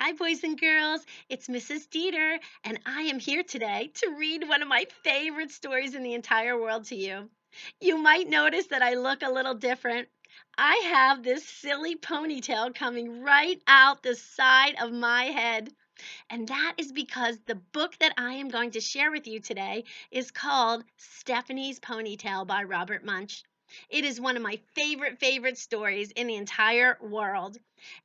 Hi, boys and girls. It's Mrs. Dieter, and I am here today to read one of my favorite stories in the entire world to you. You might notice that I look a little different. I have this silly ponytail coming right out the side of my head. And that is because the book that I am going to share with you today is called Stephanie's Ponytail by Robert Munsch. It is one of my favorite stories in the entire world.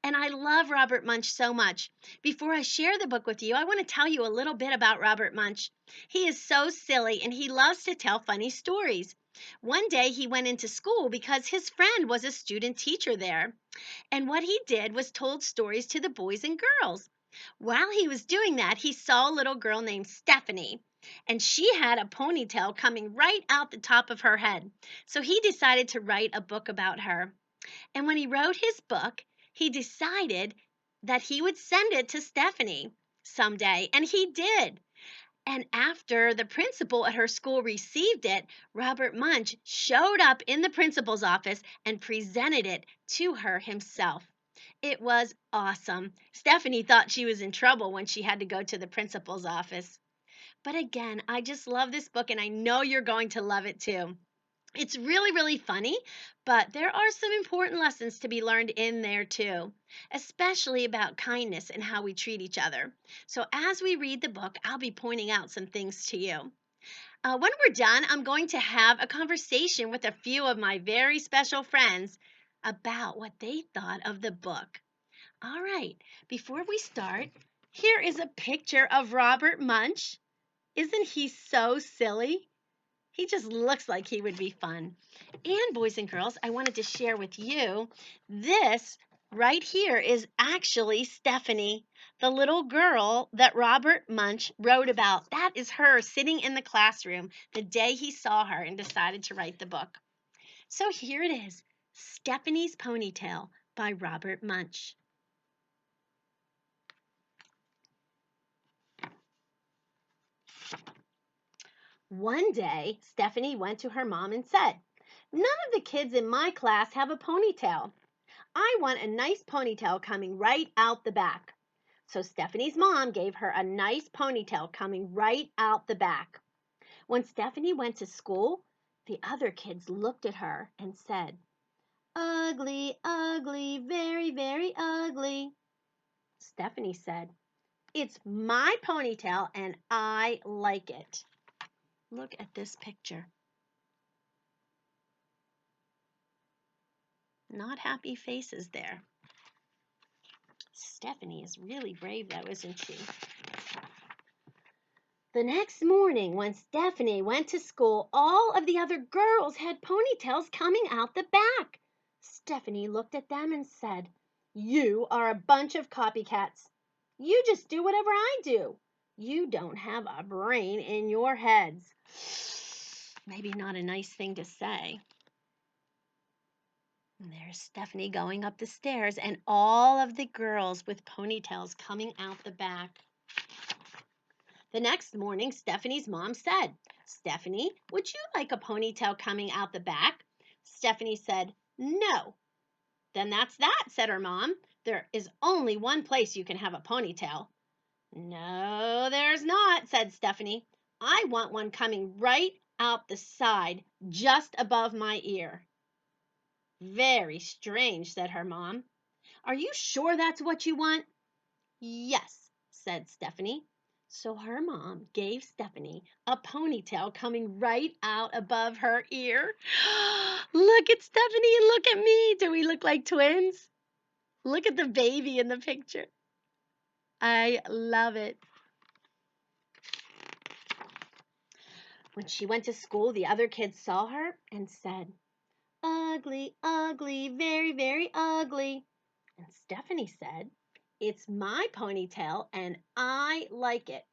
And I love Robert Munsch so much. Before I share the book with you, I want to tell you a little bit about Robert Munsch. He is so silly and he loves to tell funny stories. One day he went into school because his friend was a student teacher there. And what he did was told stories to the boys and girls. While he was doing that, he saw a little girl named Stephanie, and she had a ponytail coming right out the top of her head. So he decided to write a book about her. And when he wrote his book, he decided that he would send it to Stephanie someday, and he did. And after the principal at her school received it, Robert Munsch showed up in the principal's office and presented it to her himself. It was awesome. Stephanie thought she was in trouble when she had to go to the principal's office. But again, I just love this book and I know you're going to love it too. It's really funny, but there are some important lessons to be learned in there too, especially about kindness and how we treat each other. So, as we read the book, I'll be pointing out some things to you. When we're done, I'm going to have a conversation with a few of my very special friends about what they thought of the book. All right, before we start, here is a picture of Robert Munsch. Isn't he so silly? He just looks like he would be fun. And boys and girls, I wanted to share with you this right here is actually Stephanie, the little girl that Robert Munsch wrote about. That is her sitting in the classroom the day he saw her and decided to write the book. So here it is, Stephanie's Ponytail by Robert Munsch. One day, Stephanie went to her mom and said, "None of the kids in my class have a ponytail. I want a nice ponytail coming right out the back." So Stephanie's mom gave her a nice ponytail coming right out the back. When Stephanie went to school, the other kids looked at her and said, "Ugly, ugly, very ugly." Stephanie said, "It's my ponytail and I like it." Look at this picture. Not happy faces there. Stephanie is really brave though, isn't she? The next morning, when Stephanie went to school, all of the other girls had ponytails coming out the back. Stephanie looked at them and said, "You are a bunch of copycats. You just do whatever I do. You don't have a brain in your heads." Maybe not a nice thing to say. And there's Stephanie going up the stairs, and all of the girls with ponytails coming out the back. The next morning, Stephanie's mom said, "Stephanie, would you like a ponytail coming out the back?" Stephanie said, "No." "Then that's that," said her mom. "There is only one place you can have a ponytail." "No, there's not," said Stephanie. "I want one coming right out the side, just above my ear." "Very strange," said her mom. "Are you sure that's what you want?" "Yes," said Stephanie. So her mom gave Stephanie a ponytail coming right out above her ear. Look at Stephanie and look at me. Do we look like twins? Look at the baby in the picture. I love it. When she went to school, the other kids saw her and said, "Ugly, ugly, very ugly." And Stephanie said, "It's my ponytail and I like it."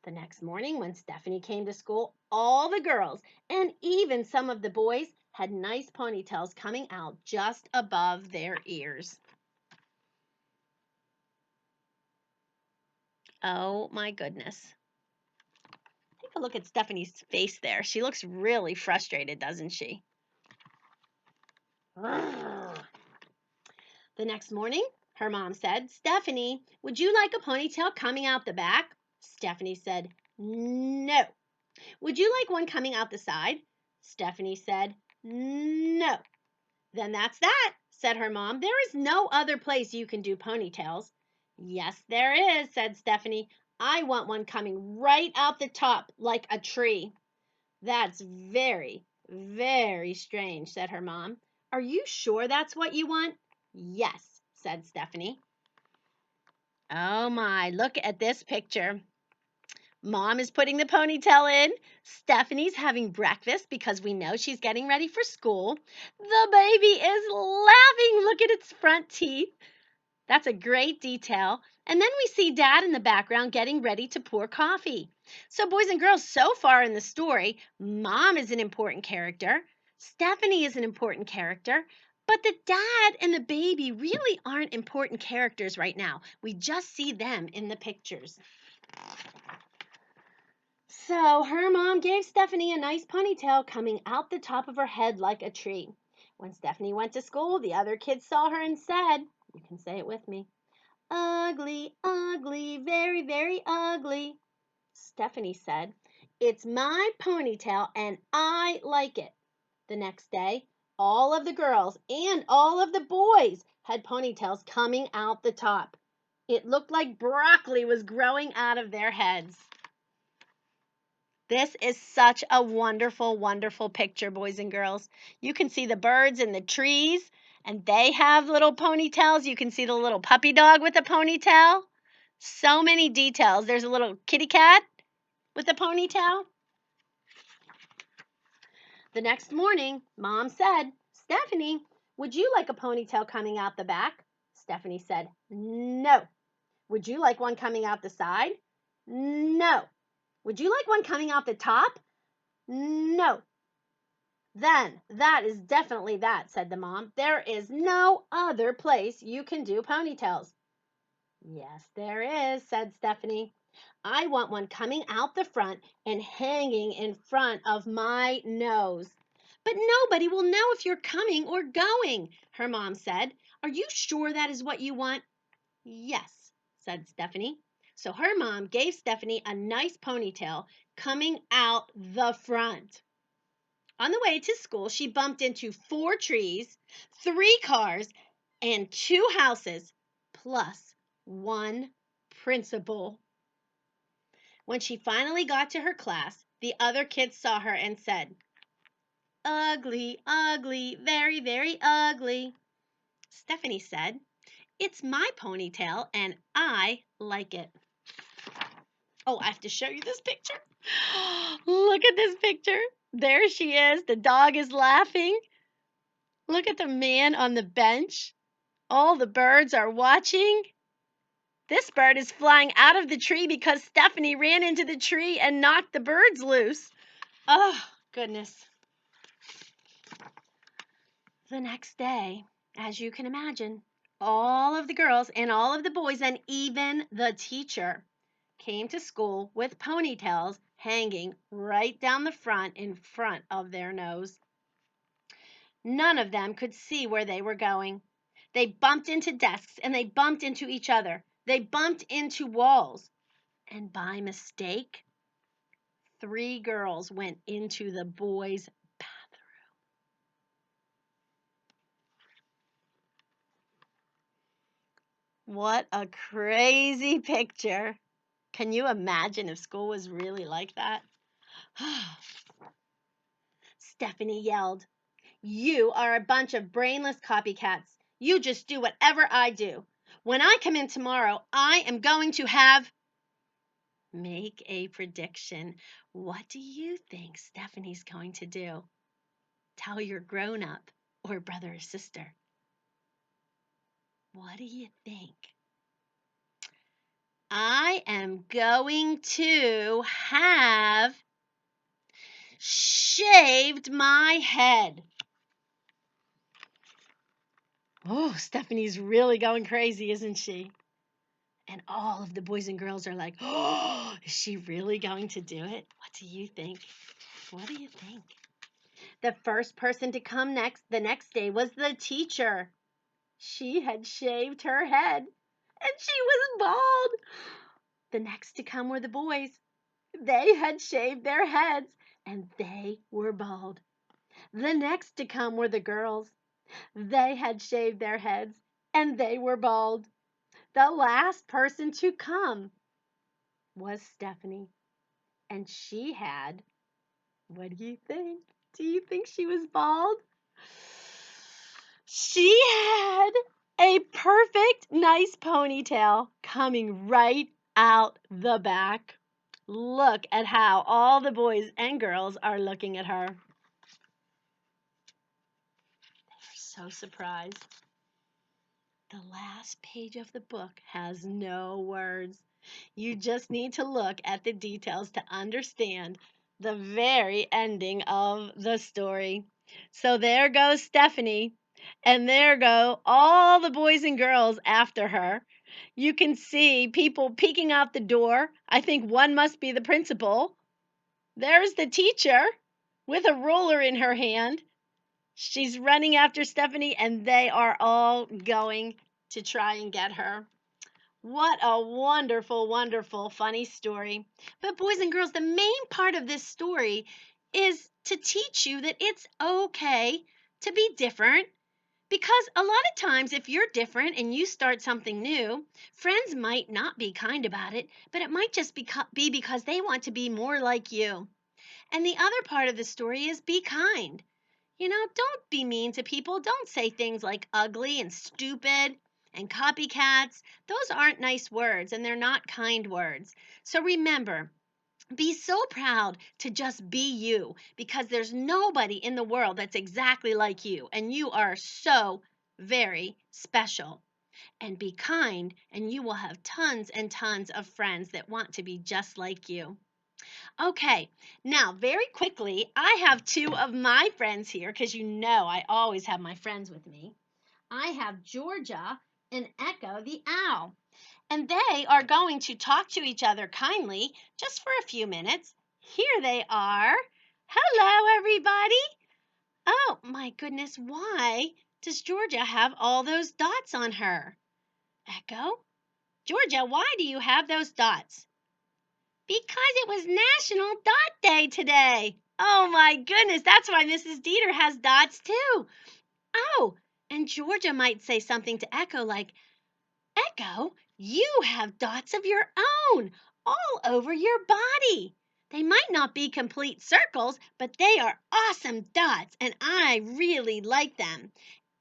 The next morning, when Stephanie came to school, all the girls and even some of the boys had nice ponytails coming out just above their ears. Oh my goodness. Take a look at Stephanie's face there. She looks really frustrated, doesn't she? The next morning, Her mom said, "Stephanie, would you like a ponytail coming out the back?" Stephanie said, "No." "Would you like one coming out the side?" Stephanie said, "No." "Then that's that," said her mom. "There is no other place you can do ponytails." "Yes, there is," said Stephanie. "I want one coming right out the top like a tree." "That's very, very strange," said her mom. "Are you sure that's what you want?" "Yes," said Stephanie. Oh my, look at this picture. Mom is putting the ponytail in. Stephanie's having breakfast because we know she's getting ready for school. The baby is laughing. Look at its front teeth. That's a great detail. And then we see Dad in the background getting ready to pour coffee. So, boys and girls, so far in the story, Mom is an important character. Stephanie is an important character. But the dad and the baby really aren't important characters right now. We just see them in the pictures. So her mom gave Stephanie a nice ponytail coming out the top of her head like a tree. When Stephanie went to school, the other kids saw her and said, you can say it with me, "Ugly, ugly, very, very ugly." Stephanie said, "It's my ponytail and I like it." The next day, all of the girls and all of the boys had ponytails coming out the top. It looked like broccoli was growing out of their heads. This is such a wonderful, wonderful picture, boys and girls. You can see the birds in the trees, and they have little ponytails. You can see the little puppy dog with a ponytail. So many details. There's a little kitty cat with a ponytail. The next morning, Mom said, "Stephanie, would you like a ponytail coming out the back?" Stephanie said, "No." "Would you like one coming out the side?" "No." "Would you like one coming out the top?" "No." "Then that is definitely that," said the mom. "There is no other place you can do ponytails." "Yes, there is," said Stephanie. "I want one coming out the front and hanging in front of my nose." "But nobody will know if you're coming or going," her mom said. "Are you sure that is what you want?" "Yes," said Stephanie. So her mom gave Stephanie a nice ponytail coming out the front. On the way to school, she bumped into 4 trees, 3 cars, and 2 houses, plus 1 principal. When she finally got to her class, the other kids saw her and said, "Ugly, ugly, very, very ugly." Stephanie said, "It's my ponytail and I like it." Oh, I have to show you this picture. Look at this picture. There she is. The dog is laughing. Look at the man on the bench. All the birds are watching. This bird is flying out of the tree because Stephanie ran into the tree and knocked the birds loose. Oh, goodness. The next day, as you can imagine, all of the girls and all of the boys and even the teacher came to school with ponytails hanging right down the front in front of their nose. None of them could see where they were going. They bumped into desks and they bumped into each other. They bumped into walls. And by mistake, 3 girls went into the boys' bathroom. What a crazy picture. Can you imagine if school was really like that? Stephanie yelled, "You are a bunch of brainless copycats. You just do whatever I do. When I come in tomorrow, I am going to have—" Make a prediction. What do you think Stephanie's going to do? Tell your grown up or brother or sister. What do you think? I am going to have shaved my head. Oh, Stephanie's really going crazy, isn't she? And all of the boys and girls are like, "Oh, is she really going to do it?" What do you think? What do you think? The first person to come the next day was the teacher. She had shaved her head, and she was bald. The next to come were the boys. They had shaved their heads, and they were bald. The next to come were the girls. They had shaved their heads, and they were bald. The last person to come was Stephanie, and she had, what do you think? Do you think she was bald? She had a perfect, nice ponytail coming right out the back. Look at how all the boys and girls are looking at her. They're so surprised. The last page of the book has no words. You just need to look at the details to understand the very ending of the story. So there goes Stephanie, and there go all the boys and girls after her. You can see people peeking out the door. I think one must be the principal. There's the teacher with a ruler in her hand. She's running after Stephanie, and they are all going to try and get her. What a wonderful, wonderful, funny story. But, boys and girls, the main part of this story is to teach you that it's okay to be different. Because a lot of times, if you're different and you start something new, friends might not be kind about it, but it might just be because they want to be more like you. And the other part of the story is be kind. Don't be mean to people. Don't say things like ugly and stupid and copycats. Those aren't nice words and they're not kind words. So remember, be so proud to just be you because there's nobody in the world that's exactly like you, and you are so very special. And be kind, and you will have tons and tons of friends that want to be just like you. Okay, now very quickly, I have two of my friends here because I always have my friends with me. I have Georgia and Echo the owl, and they are going to talk to each other kindly just for a few minutes. Here they are. Hello, everybody. Oh, my goodness, why does Georgia have all those dots on her? Echo? Georgia, why do you have those dots? Because it was National Dot Day today. Oh my goodness, that's why Mrs. Dieter has dots too. Oh, and Georgia might say something to Echo like, Echo, you have dots of your own all over your body. They might not be complete circles, but they are awesome dots, and I really like them.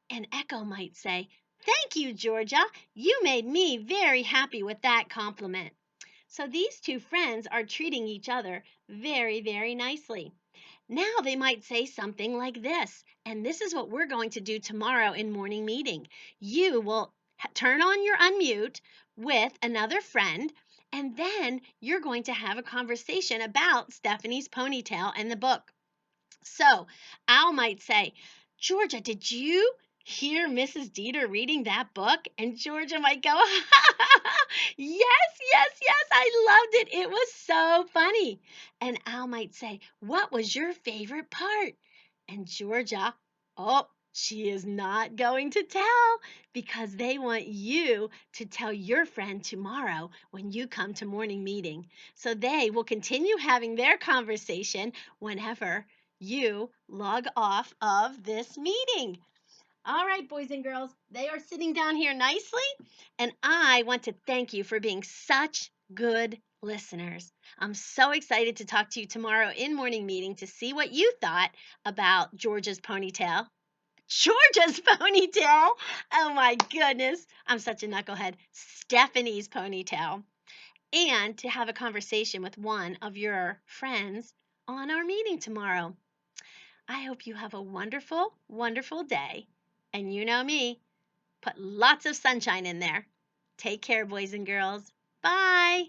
And Echo might say, Thank you, Georgia. You made me very happy with that compliment. So these two friends are treating each other very, very nicely. Now they might say something like this, and this is what we're going to do tomorrow in morning meeting. You will turn on your unmute with another friend, and then you're going to have a conversation about Stephanie's ponytail and the book. So Al might say, Georgia, did you hear Mrs. Dieter reading that book? And Georgia might go, yes, yes, yes, I loved it. It was so funny. And Al might say, what was your favorite part? And Georgia, oh, she is not going to tell because they want you to tell your friend tomorrow when you come to morning meeting. So they will continue having their conversation whenever you log off of this meeting. All right, boys and girls, they are sitting down here nicely, and I want to thank you for being such good listeners. I'm so excited to talk to you tomorrow in morning meeting to see what you thought about Georgia's ponytail. Georgia's ponytail? Oh my goodness, I'm such a knucklehead. Stephanie's ponytail. And to have a conversation with one of your friends on our meeting tomorrow. I hope you have a wonderful, wonderful day. And you know me, put lots of sunshine in there. Take care, boys and girls. Bye.